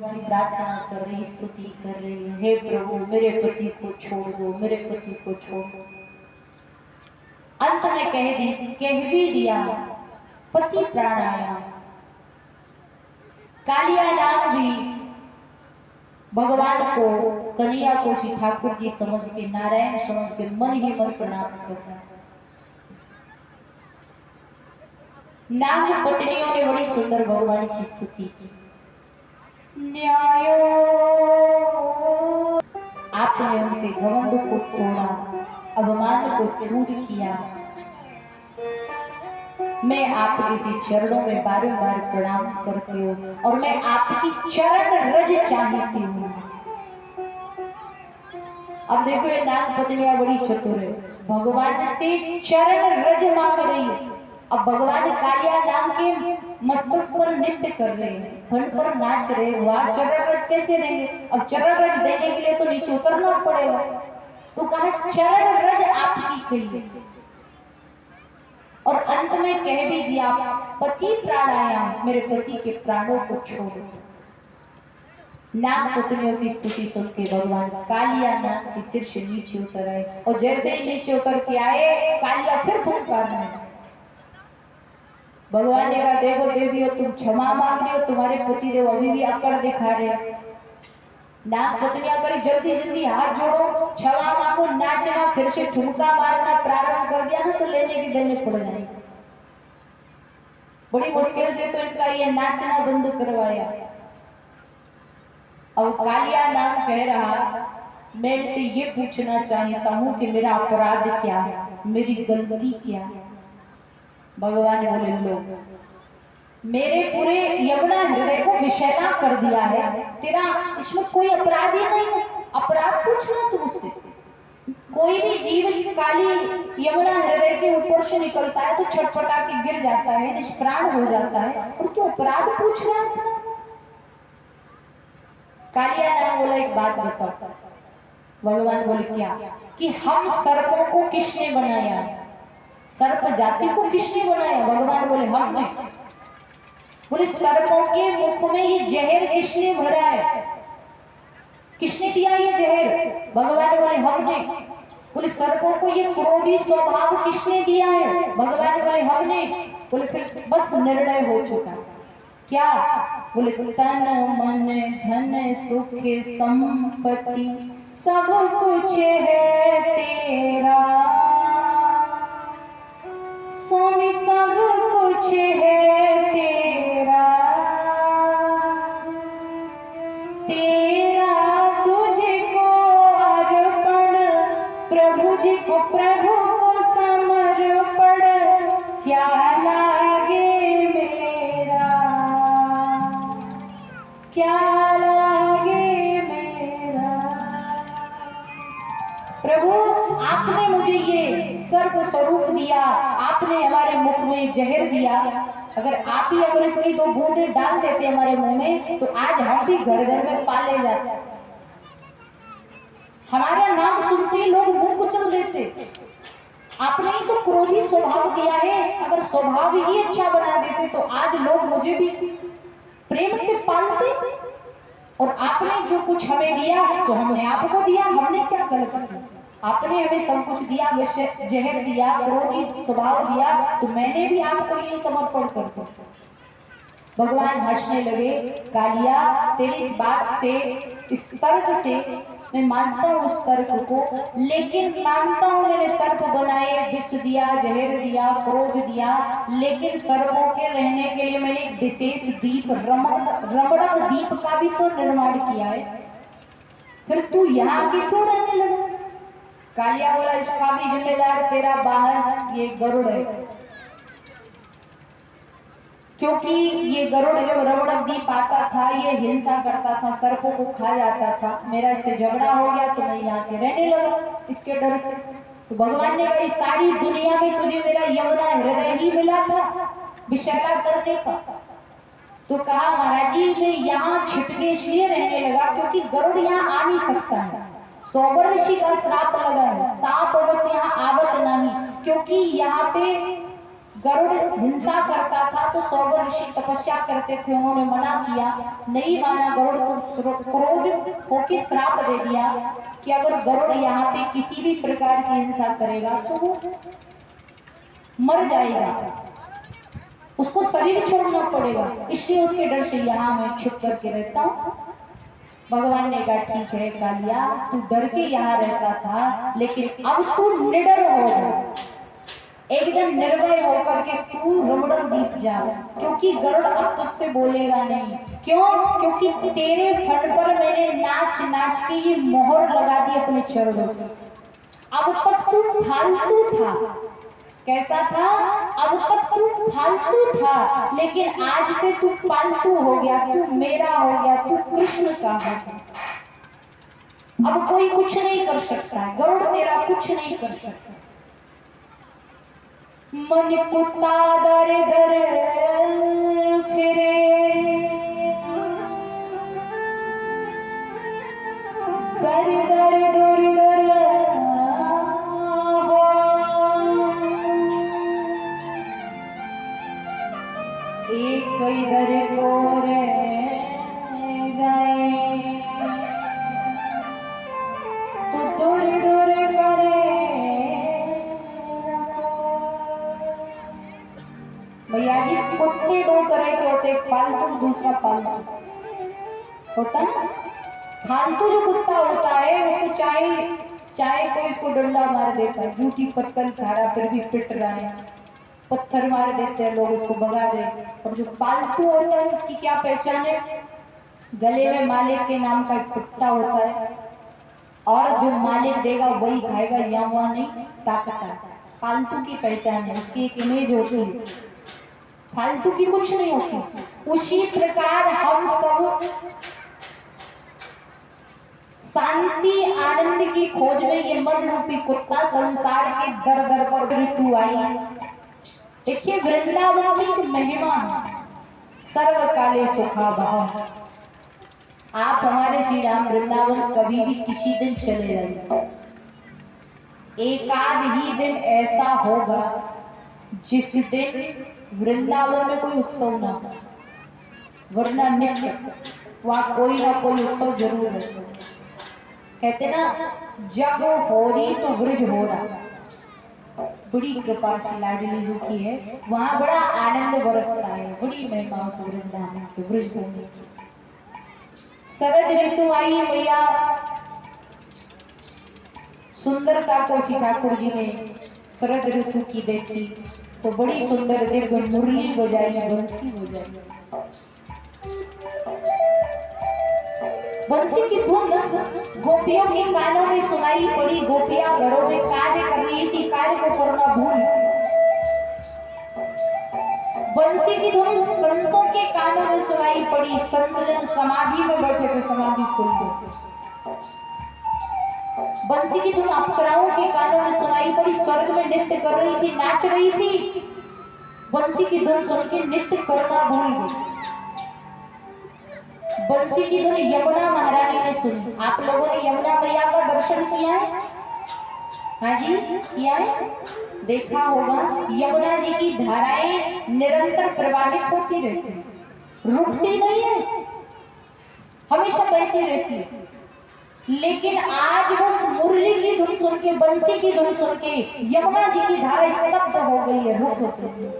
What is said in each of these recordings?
की प्रार्थना कर रही, स्तुति कर रही है, हे प्रभु मेरे पति को छोड़ दो, मेरे पति को छोड़ दो। अंत में कह भी दिया पति प्राणायाम। कालिया नाम भी भगवान को, कन्हैया को श्री ठाकुर जी समझ के, नारायण समझ के मन ही मन प्रणाम करता है। नाग पत्नियों ने बड़ी सुंदर भगवान की स्तुति की। न्यायो, आपने उनके घमंड को तोड़ा, अभिमान को चूर किया। मैं आपके सी चरणों में बार-बार प्रणाम करती हूँ और मैं आपकी चरण रज चाहती हूँ। अब देखो ये नाग पत्नियां बड़ी चतुर है, भगवान से चरण रज मांग रही है। अब भगवान कालिया नाम के मस्तक पर नृत्य कर रहे हैं, धन पर नाच रहे, वहां चरण रज कैसे देंगे? अब चरण रज देने के लिए तो नीचे उतरना पड़ेगा, तो कहा चरण रज आपकी चाहिए। और अंत में कह भी दिया पति प्राणायाम, मेरे पति के प्राणों को छोड़। नाग पत्नियों की स्तुति सुन के भगवान कालिया नाग के सिर से नीचे उतर आए, और जैसे ही नीचे उतर के आए कालिया फिर फुंकारने। भगवान ने कहा देखो देवियों, तुम क्षमा मांग रही हो, तुम्हारे पति देव अभी भी अकड़ दिखा रहे। नाग पत्नियां करी जल्दी जल्दी हाथ जोड़ो, क्षमा मांगो, नाचना, फिर से ठुमका मारना प्रारंभ कर दिया ना तो लेने की देने पड़ जाएगी। बड़ी मुश्किल से तो इनका ये नाचना बंद करवाया। अब कालिया नाम कह रहा, मैं इनसे ये पूछना चाहता हूँ कि मेरा अपराध क्या है, मेरी गलती क्या है? भगवान बोले लो, मेरे पूरे यमुना हृदय को विषैला कर दिया है, तेरा इसमें कोई अपराध ही नहीं है। अपराध पूछना तुमसे। कोई भी जीव इस काली यमुना हृदय के ऊपर से निकलता है तो छटपटा के गिर जाता है, निष्प्राण हो जाता है, और क्यों अपराध पूछना? कालिया नाम बोला एक बात बताओ। भगवान बोले क्या? कि हम सर्पों को किसने बनाया? सर्प जाति को किसने बनाया? भगवान बोले हमने। बोले सर्पों के मुख में ये जहर किसने भरा है? किसने दिया ये जहर? भगवान बोले हमने। बोले सर्पों को ये क्रोधी स्वभाव किसने दिया है? भगवान बोले हमने। बोले फिर बस निर्णय हो चुका। क्या? बोले तन मन धन सुख संपत्ति सब कुछ है तेरा, स्वामी सब कुछ है तेरा, तेरा तुझको अर्पण, प्रभु जी को, प्रभु को समर्पण, क्या लागे मेरा, क्या लागे मेरा। प्रभु आपने मुझे ये सर्प स्वरूप दिया, आपने हमारे मुख में जहर दिया, अगर आप ही अमृत की 2 बूंदें डाल देते हमारे मुंह में तो आज हम भी घर घर में पाले जाते, हमारा नाम सुनते लोग मुंह कुचल देते। आपने ही तो क्रोधी स्वभाव दिया है, अगर स्वभाव ही अच्छा बना देते तो आज लोग मुझे भी प्रेम से पालते। और आपने जो कुछ हमें दिया सो हमने आपको दिया, हमने क्या गलत किया? आपने हमें सब कुछ दिया, जहर दिया, क्रोधी स्वभाव दिया, तो मैंने भी आपको ये समर्पण कर दिया। भगवान हंसने लगे, कालिया तेरी इस बात से, इस तर्क से मैं मानता हूँ उस तर्क को, लेकिन मानता हूँ मैंने सर्प बनाए, विष दिया, जहर दिया, क्रोध दिया, लेकिन सर्पों के रहने के लिए मैंने एक विशेष दीप, रमणक दीप का भी तो निर्माण किया है, फिर तू यहाँ आके क्यों रहने लगा? कालिया बोला इसका भी जिम्मेदार तेरा वाहन ये गरुड़ है, क्योंकि ये गरुड़ जब रमणक दीप आता था ये हिंसा करता था, सर्पों को खा जाता था, मेरा इससे झगड़ा हो गया तो मैं यहाँ के रहने लगा इसके डर से। तो भगवान ने कहा सारी दुनिया में तुझे मेरा यमुना हृदय ही मिला था विषैला करने का। तो कहा महाराज जी मैं यहाँ छिपके इसलिए रहने लगा क्योंकि गरुड़ यहाँ आ नहीं सकता है, सौवर ऋषि का श्राप लगा है, सांप बस यहाँ आवत नहीं, क्योंकि यहाँ पे गरुड़ हिंसा करता था तो सौवर ऋषि तपस्या करते थे, उन्होंने मना किया, नहीं माना। गरुड़ को क्रोधित होकर श्राप दे दिया कि अगर गरुड़ यहाँ पे किसी भी प्रकार की हिंसा करेगा तो वो मर जाएगा, उसको शरीर छोड़ना पड़ेगा, इसलिए उसके डर से यहाँ मैं छुप करके रहता हूँ। भगवान ने कहा ठीक है कालिया, तू डर के यहाँ रहता था, लेकिन अब तू निडर हो, एकदम निर्भय होकर के तू रमणक द्वीप जा, क्योंकि गरुड़ अब तुझसे बोलेगा नहीं। क्यों? क्योंकि तेरे फन पर मैंने नाच नाच के ये मोहर लगा दी अपने चरणों की। अब तक तू फालतू था, कैसा था? अब तक तू फालतू था, लेकिन आज से तू पालतू हो गया, तू मेरा हो गया, तू कृष्ण का हो गया। अब कोई कुछ नहीं कर सकता है, गरुड़ तेरा कुछ नहीं कर सकता। मन कुत्ता दर दर फिरे, दर दर दर दर हो, एक इधर को रह जाए तो दूर दूर करे। भैया जी कुत्ते दो तरह के होते, एक फालतू, दूसरा पालतू होता है। फालतू जो कुत्ता होता है उसको चाहे कोई इसको डंडा मार देता है, झूठी पत्थर खा रहा फिर भी पिट रहा है, पत्थर मार देते हैं लोग, उसको भगा दे। और जो पालतू होता है उसकी क्या पहचान है? गले में मालिक के नाम का एक कुत्ता होता है, और जो मालिक देगा वही खाएगा, या वह नहीं ताकत है। फालतू की पहचान है, उसकी एक इमेज होती है, फालतू की कुछ नहीं होती। उसी प्रकार हम सब शांति आनंद की खोज में ये मन रूपी कुत्ता संसार के दर दर पर ऋतु आई। देखिए वृंदावन की महिमा, सर्वकाले सुखा भाव। आप हमारे श्री राम वृंदावन कभी भी किसी दिन चले जाइए, एकाध ही दिन ऐसा होगा जिस दिन वृंदावन में कोई उत्सव ना हो, वरना नित्य वहां कोई ना कोई उत्सव जरूर है। कहते ना जग हो रही तो ब्रज हो रहा। बड़ी कृपा से लाडली जो की है, वहां बड़ा आनंद बरसता है, बड़ी महिमा उस वृंदावन की, ब्रज भूमि की। शरद ऋतु आई भैया, सुंदरता को श्री ठाकुर जी ने शरद ऋतु की देखी तो बड़ी सुंदर दिव्य मुरली बजाई, बंसी बजाई। बंसी की धुन गोपियों के कानों में सुनाई पड़ी। गोपियां घरों में कार्य कर रही थी, कार्य को करना भूल। बंसी की धुन संतों के कानों में सुनाई पड़ी। संत जन समाधि में बैठे तो समाधि खुल गई। बंसी की धुन अप्सराओं के कानों में सुनाई पड़ी, स्वर्ग में नृत्य कर रही थी, नाच रही थी। बंसी की धुन सुन के नृत्य करना भूल गई। बंसी की धुन यमुना महारानी ने सुनी। आप लोगों ने यमुना मैया का दर्शन किया है? हाँ जी किया है, देखा होगा। यमुना जी की धाराएं निरंतर प्रवाहित होती रहती है, रुकती नहीं है, हमेशा बहती रहती है। लेकिन आज बस मुरली की धुन सुन के, बंसी की धुन सुन के यमुना जी की धारा स्तब्ध हो गई है, रुक गई।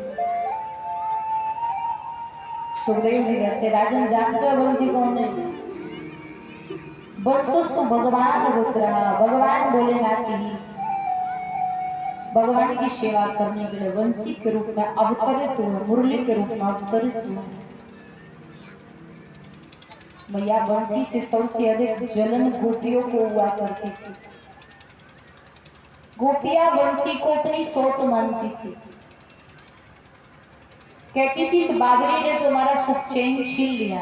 सुखदेव जी कहते राजन जानते हो बंसी कौन है? बंसुस तो भगवान रुद्र, भगवान भोलेनाथ की, भगवान की सेवा करने के लिए बंसी के रूप में अवतरित हुआ, मुरली के रूप में अवतरित हुआ। मैया बंसी से सबसे अधिक जलन गोपियों को हुआ करती थी। गोपियां बंसी को अपनी सोत मानती थी, कहती थी इस बाबरी ने तुम्हारा सुख चैन छीन लिया।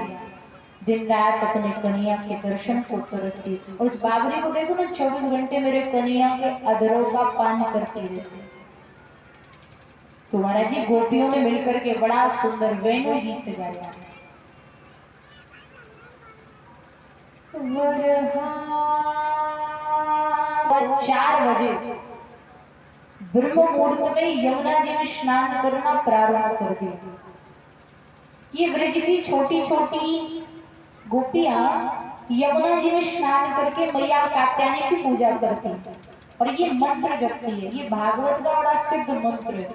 दिन रात अपने कन्हैया के दर्शन को तरसती, और उस बाबरी को देखो ना 24 घंटे मेरे कन्हैया के अधरों का पान करती रहती। तुम्हारा जी गोपियों ने मिलकर के बड़ा सुंदर वेणु गीत गाया। 4 बजे ब्रह्म मुहूर्त में यमुना जी में स्नान करना प्रारंभ कर दिया। ये ब्रज की छोटी छोटी गोपियां यमुना जी में स्नान करके मैया कात्यायनी की पूजा करती हैं और ये मंत्र जपती है। ये भागवत का बड़ा सिद्ध मंत्र है।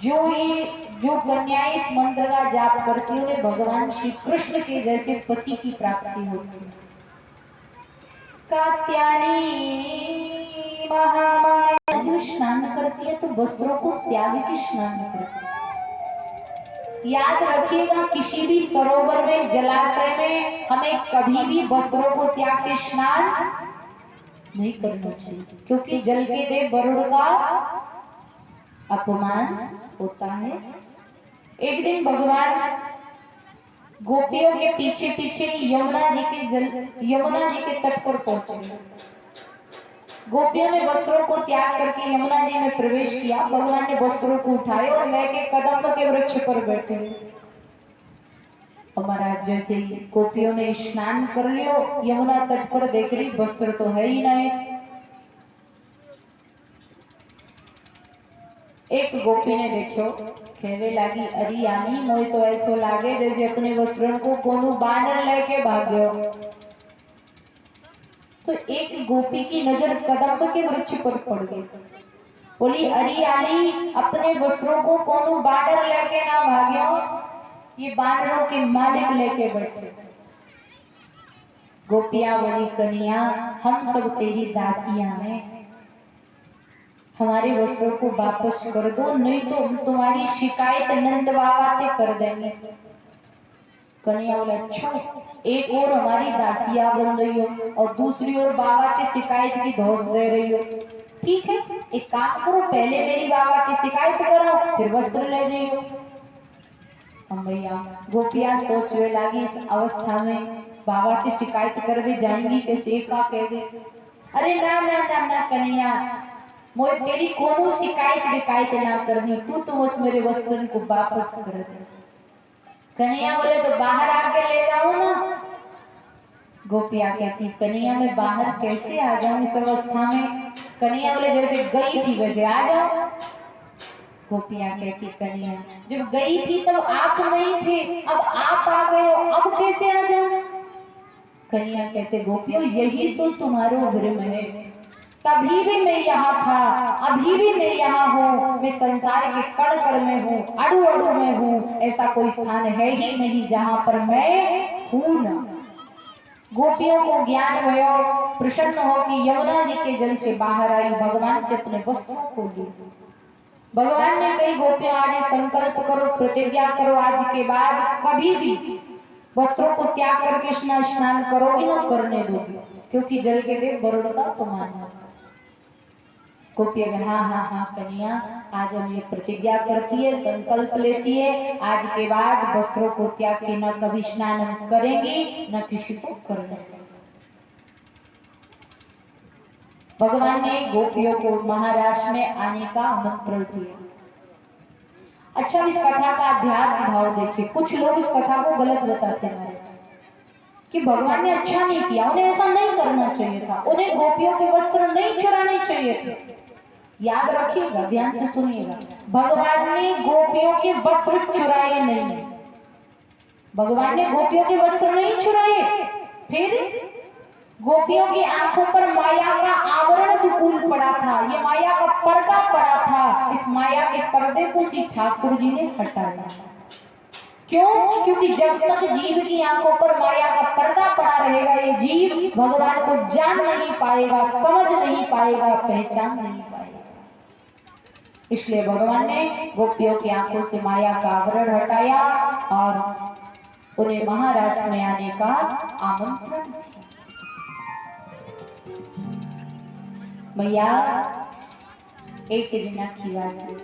जो कन्याएं इस मंत्र का जाप करती है उन्हें भगवान श्री कृष्ण के जैसे पति की प्राप्ति होती है। कात्यायनी महामाया जो स्नान करती है तो वस्त्रों को त्याग के स्नान करती है। याद रखिएगा, किसी भी सरोवर में, जलाशय में हमें कभी भी वस्त्रों को त्याग के स्नान नहीं करना चाहिए, क्योंकि जल के देव वरुण का अपमान होता है। एक दिन भगवान गोपियों के पीछे पीछे यमुना जी के तट पर पहुंचे। गोपियों ने वस्त्रों को त्याग करके यमुना जी में प्रवेश किया। भगवान ने वस्त्रों को उठाए और लेके कदम्ब के वृक्ष पर बैठे। महाराज जैसे ही गोपियों ने स्नान कर लियो, यमुना तट पर देख रही वस्त्र तो है ही नहीं। एक गोपी ने देखो, कहवे लागी, अरे आनी मोय तो ऐसो लागे जैसे अपने वस्त्रों को कोनो बानर लेके भाग्यो। तो एक गोपी की नजर कदम्ब के वृक्ष पर पड़ गई। बोली, अरे आली, अपने वस्त्रों को कोनो बानर लेके ना भाग्यो, ये बानरों के मालिक लेके बैठे। गोपियां बोली, कन्या हम सब तेरी दासियां हैं, हमारे वस्त्रों को वापस कर दो, नहीं तो हम तुम्हारी शिकायत नंद बाबा से कर देंगे। कन्या बोले, अच्छा, एक और हमारी दासियां बन रही हो और दूसरी ओर बाबा की शिकायत की धौस दे रही हो। ठीक है, एक काम करो, पहले मेरी बाबा की शिकायत करो, फिर वस्त्र ले जाइयो। हम भैया गोपियां सोचने लगी, इस अवस्था में बाबा की शिकायत कर भी जाएंगी कैसे? का कह दे, अरे ना ना ना ना कन्या, मोए तेरी कोनो शिकायत विकायत ना करनी, तू तो उस मेरे वस्त्र को वापस कर दे। कन्या बोले, तो बाहर आके ले जाओ ना। गोपियां कहती, कन्या मैं बाहर कैसे आ जाऊं इस अवस्था में? कन्या बोले, जैसे गई थी वैसे आ जाओ। गोपियां कहती, कन्या जब गई थी तब आप नहीं थे, अब आप आ गए हो, अब कैसे आ जाओ? कन्या कहते, गोपियों यही तो तुम्हारो भ्रम है, तभी भी मैं यहाँ था, अभी भी मैं यहाँ हूँ, मैं संसार के कण कण में हूँ, अड़ु अड़ु में हूँ, ऐसा कोई स्थान है ही नहीं जहाँ पर मैं हूँ ना। गोपियों को ज्ञान भयो, प्रसन्न हो कि यमुना जी के जल से बाहर आई, भगवान से अपने वस्त्रों को ली। भगवान ने कही, गोपियों आज संकल्प करो, प्रतिज्ञा करो, आज के बाद कभी भी वस्त्रों को त्याग करके स्नान करोगे ना करने दोगे, क्योंकि जल के देव वरुण का अपमान है। गोपियां, हाँ हाँ हाँ कन्या, आज हम ये प्रतिज्ञा करती है, संकल्प लेती है, आज के बाद वस्त्रों को त्याग के न कभी स्नान करेंगी न किसी को करने। भगवान ने गोपियों को महाराष्ट्र में आने का आमंत्रण दिया। अच्छा, इस कथा का अध्यात्म भाव देखिए। कुछ लोग इस कथा को गलत बताते हैं कि भगवान ने अच्छा नहीं किया, उन्हें ऐसा नहीं करना चाहिए था, उन्हें गोपियों के वस्त्र नहीं चुराने चाहिए थे। याद रखिएगा, ध्यान से सुनिएगा, भगवान ने गोपियों के वस्त्र चुराए नहीं। भगवान ने गोपियों के वस्त्र नहीं चुराए, फिर गोपियों की आंखों पर माया का आवरण दुकूल पड़ा था, ये माया का पर्दा पड़ा था। इस माया के पर्दे को श्री ठाकुर जी ने हटाया। क्यों? क्योंकि जब तक जीव की आंखों पर माया का पर्दा पड़ा रहेगा, ये जीव भगवान को जान नहीं पाएगा, समझ नहीं पाएगा, पहचान नहीं पाएगा। इसलिए भगवान ने गोपियों की आंखों से माया का आवरण हटाया और उन्हें महाराष्ट्र में आने का आमंत्रण दिया। भैया एक दिन की बात है,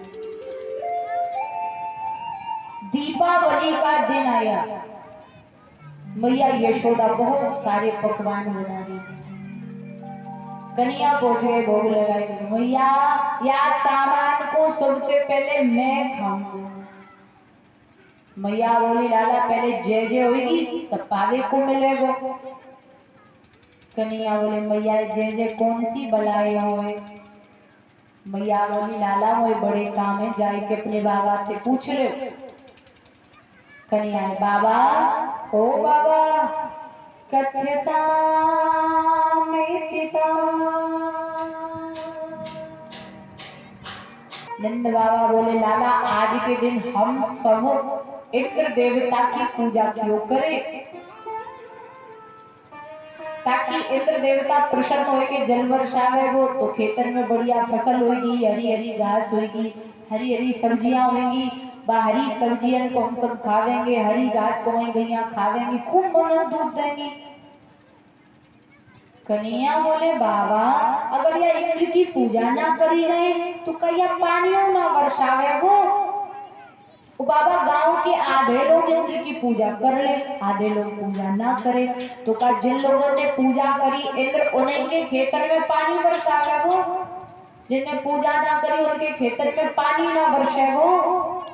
दीपावली का दिन आया। मैया यशोदा बहुत सारे पकवान बना रही थी। कन्या पहुंच गए, भोग लगाए। मैया या सामान को सबसे पहले मैं खाऊंगा। मैया बोली, लाला पहले जय जय होगी तब पावे को मिलेगा। कन्या बोले, मैया जय जय कौन सी बलाए होए? मैया बोली लाला मोए बड़े काम है, जाए के अपने बाबा से पूछ ले। कन्या बाबा, ओ बाबा कथ्यता में पिता। नंद बाबा बोले लाला आज के दिन हम सब इंद्र देवता की पूजा क्यों करें, ताकि इंद्र देवता प्रसन्न हो के जल बरसावेगो तो खेतन में बढ़िया फसल होगी, हरी हरी घास होगी, हरी हरी सब्जियां होंगी। हरी सब्जियां को हम सब खावेंगे, हरी घास को वही गैया खावेंगी, खूब मन दूध देंगी। कन्हैया बोले बाबा अगर यह इंद्र की पूजा ना करी जाए तो क्या पानियों ना बरसावेगो। बाबा गांव के आधे लोग इंद्र की पूजा कर ले, आधे लोग पूजा ना करे, तो का जिन लोगों ने पूजा करी इंद्र उन्हीं के खेतर में पानी बरसावेगो, जिनने पूजा ना करी उनके खेतर में पानी ना बरसेगो।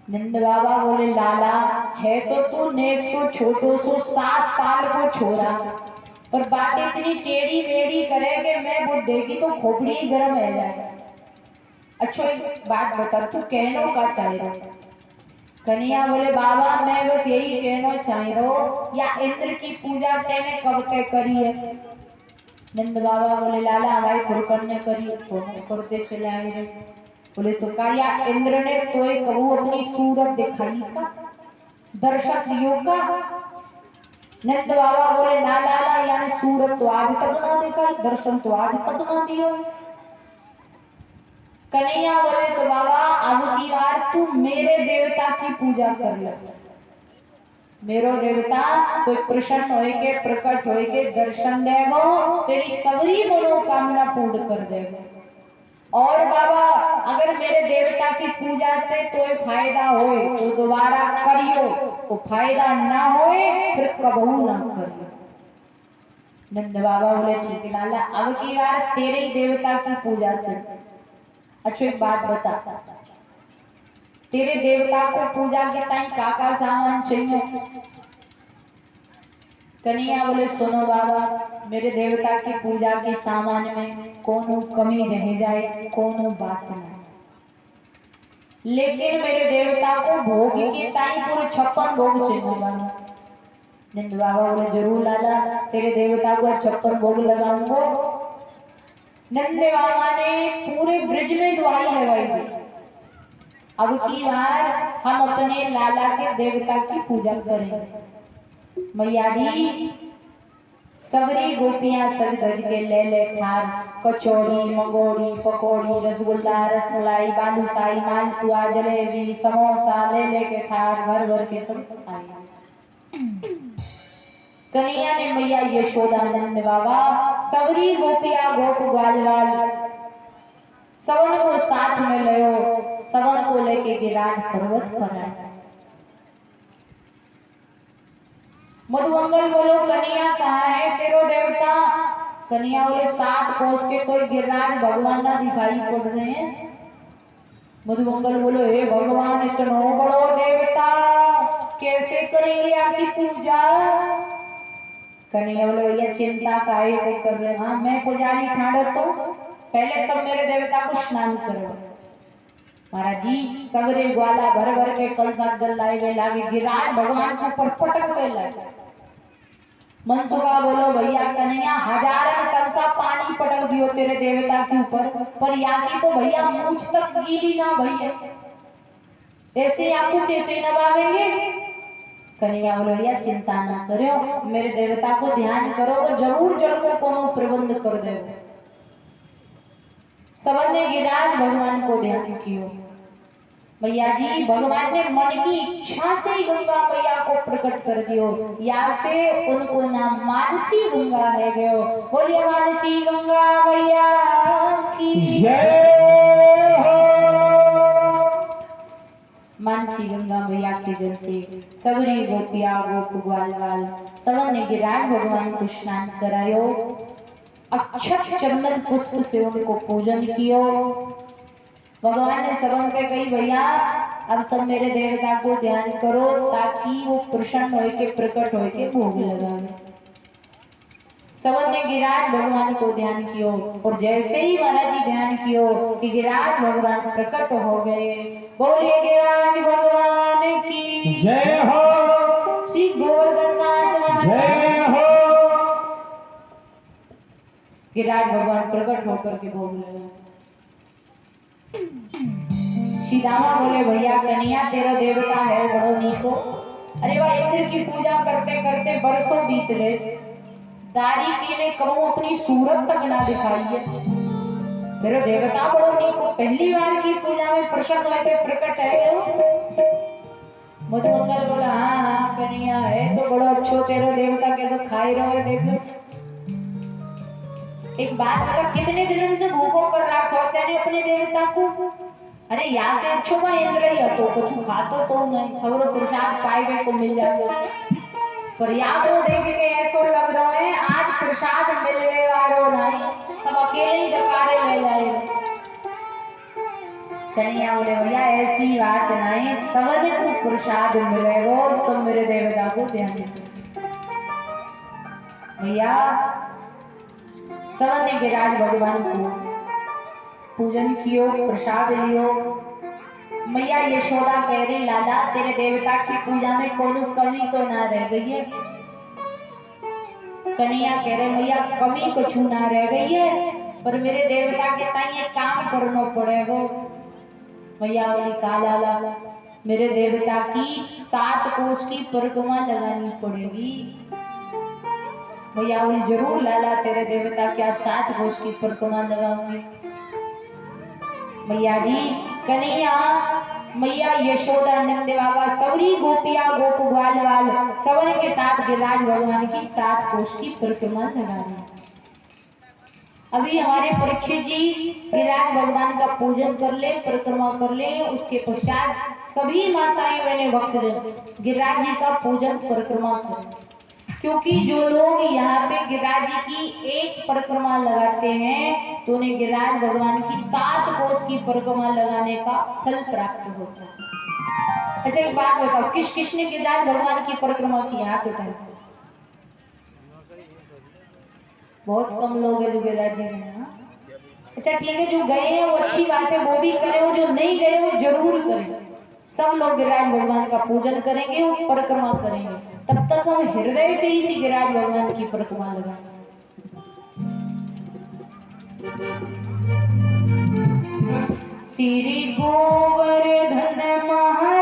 नंद बाबा बोले लाला है तो तू नेक सो छोटो सो 7 साल को छोरा, पर बात इतनी टेढ़ी मेढ़ी करे कि मैं बुढ़े की तो खोपड़ी ही गर्म है जाए। अच्छा एक बात बता तू कहनो का चाह रहा। कन्हैया बोले बाबा मैं बस यही कहना चाह रहा, या इंद्र की पूजा तेने कब तक करी है। नंद बाबा बोले लाला हमारी फुड़कन ने करी, तो करते चले आई रही। बोले तो क्या इंद्र ने तो कबू अपनी सूरत दिखाई का, दर्शक दियो का। नंद बाबा बोले ना लाला यानी सूरत तो आज तक ना दिखाई, दर्शन तो आज तक ना दियो। कन्हैया बोले तो बाबा अब की बार तू मेरे देवता की पूजा कर ले, मेरो देवता कोई प्रसन्न होए के प्रकट होए के दर्शन देगो, तेरी सबरी मनोकामना पूर्ण कर देगो। और बाबा अगर मेरे देवता की पूजा से कोई फायदा होए तो दोबारा करियो, तो फायदा ना होए फिर कबहू ना करियो। नंद बाबा बोले ठीक है लाला अब की बार तेरे ही देवता की पूजा से। अच्छा एक बात बता, तेरे देवता को पूजा के टाइम काका सामान चाहिए। कन्हैया बोले सुनो बाबा मेरे देवता की पूजा के सामान में कोनो कमी रह जाए कोनो बात नहीं, लेकिन मेरे देवता को भोग के टाइम पूरे 56 भोग चाहिए। नंद बाबा बोले जरूर लाला तेरे देवता को 56 भोग लगाऊंगा। नंद बाबा ने पूरे ब्रिज में दुआई लगाई थी, अब की बार हम अपने लाला के देवता की पूजा करेंगे। मैया जी सबरी गोपियां सज धज के ले ले ठार, कचौड़ी मंगोड़ी पकौड़ी रसगुल्ला रसमलाई बालूशाही मालपुआ जलेबी समोसा ले ले के थार भर भर के सब आई। कन्हैया ने मैया यशोदा नंद बाबा सबरी गोपिया गोप ग्वालवाल सवन को साथ में लियो, सवन को लेके गिराज पर्वत पर आए। मधुमंगल बोलो कन्हैया कहाँ है तेरो देवता। कन्हैया बोले 7 कोस के कोई गिरिराज भगवान ना दिखाई पड़ रहे हैं। मधुमंगल बोलो हे भगवान इतना बड़ो देवता कैसे करेंगे आपकी पूजा। कन्हैया बोले भैया चिंता काहे को कर रहे, हाँ मैं पुजारी ठाड़ो तो पहले सब मेरे देवता को स्नान करो। महाराज जी सगरे ग्वाला भर भर के कलसा जल लाए वे लागे गिरिराज भगवान के ऊपर पटक वे लगे। मनसुखा बोलो भैया कन्हैया 1000 कलसा पानी पटक दियो तेरे देवता के ऊपर, पर याकी तो भैया मूछ तक गीली ना भैया, ऐसे आपको कैसे नवावेंगे। कन्हैया बोलो भैया चिंता ना करो मेरे देवता को ध्यान करो वो जरूर जल को कोनो प्रबंध कर देगा। सबने गिरिराज भगवान को ध्यान कियो। मैया जी भगवान ने मन की इच्छा से ही गंगा मैया को प्रकट कर दियो, या से उनको नाम मानसी गंगा है गयो। बोलिए मानसी गंगा मैया की जय हो। मानसी गंगा मैया के जल से सबरी गोपिया गोप ग्वालवाल सबने गिरिराज भगवान को स्नान करायो, अक्षत चंदन पुष्प से उनको पूजन कियो। भगवान ने सबन के कही भैया अब सब मेरे देवता को ध्यान करो ताकि वो प्रसन्न होए के प्रकट होए के भोग लगावे। सवन ने गिरिराज भगवान को ध्यान कियो और जैसे ही महाराज जी ध्यान कियो कि गिरिराज भगवान प्रकट हो गए। बोलिए गिरिराज भगवान की जय हो। श्री गोवर्धन नाथ जय हो। गिरिराज भगवान प्रकट होकर के बोले, सीधामा बोले भैया कन्हैया तेरा देवता है बड़ो नीको। अरे वाह, इंद्र की पूजा करते करते बरसों बीत गए, दारी की ने कहूं अपनी सूरत तक ना दिखाई है। तेरा देवता बड़ो नीको, पहली बार की पूजा में प्रसन्न होते प्रकट है। मधुमंगल बोला हाँ हाँ कन्हैया है तो बड़ो अच्छो तेरा देवता कैसे खाई रहो देखो। एक बात बता, कितने दिनों से भूखों कर रखा तेने अपने देवता को? अरे यहाँ से अच्छो भाई इंद्र ही हतो कुछ खातो तो नहीं, सौर प्रसाद पाए को मिल जाता। पर याद रो देख के ऐसो लग रहा है आज प्रसाद मिलवे वारो नहीं, सब अकेले ही डकारे ले जाए। कन्हैया बोले भैया ऐसी बात नहीं, सबने को प्रसाद मिलेगा, सब मेरे देवता को ध्यान दे। भैया सबने गिरिराज भगवान को पूजन कियो, प्रसाद लियो। मैया यशोदा कह रही लाला तेरे देवता की पूजा में कोनो कमी तो ना रह गई है। कन्हैया कह रहे मैया कमी कुछ ना रह गई है, पर मेरे देवता के ताई ये काम करना पड़ेगा। मैया बोली का लाला, मेरे देवता की 7 कोस की परिक्रमा लगानी पड़ेगी। मैया बोली जरूर लाला, तेरे देवता क्या 7 कोस की परिक्रमा लगाऊंगी। मैया जी कन्हैया मैया यशोदा नंद बाबा सवरी गोपिया गोप ग्वाल वाल सवन के साथ गिरिराज भगवान की 7 कोस की परिक्रमा लगानी। अभी हमारे परीक्षित जी गिरिराज भगवान का पूजन कर ले, परिक्रमा कर ले, उसके पश्चात सभी माताएं बहने भक्तजन गिरिराज जी का पूजन परिक्रमा करें। क्योंकि जो लोग यहाँ पे गिरिराज जी की एक परिक्रमा लगाते हैं तो उन्हें गिरिराज भगवान की 7 कोस की परिक्रमा लगाने का फल प्राप्त होता है। अच्छा एक बात बताओ, किस किस ने गिरिराज भगवान की परिक्रमा की? हाथ उठाए। बहुत कम लोग हैं जो गिरिराज जी में। अच्छा ठीक है, जो गए हैं वो अच्छी बात है, वो भी करें, वो जो नहीं गए वो जरूर करें। सब लोग गिरिराज भगवान का पूजन करेंगे और परिक्रमा करेंगे, तब तक हम हृदय से ही गिरिराज भगवान की परिक्रमा लगाएंगे। श्री गोवर्धन महाराज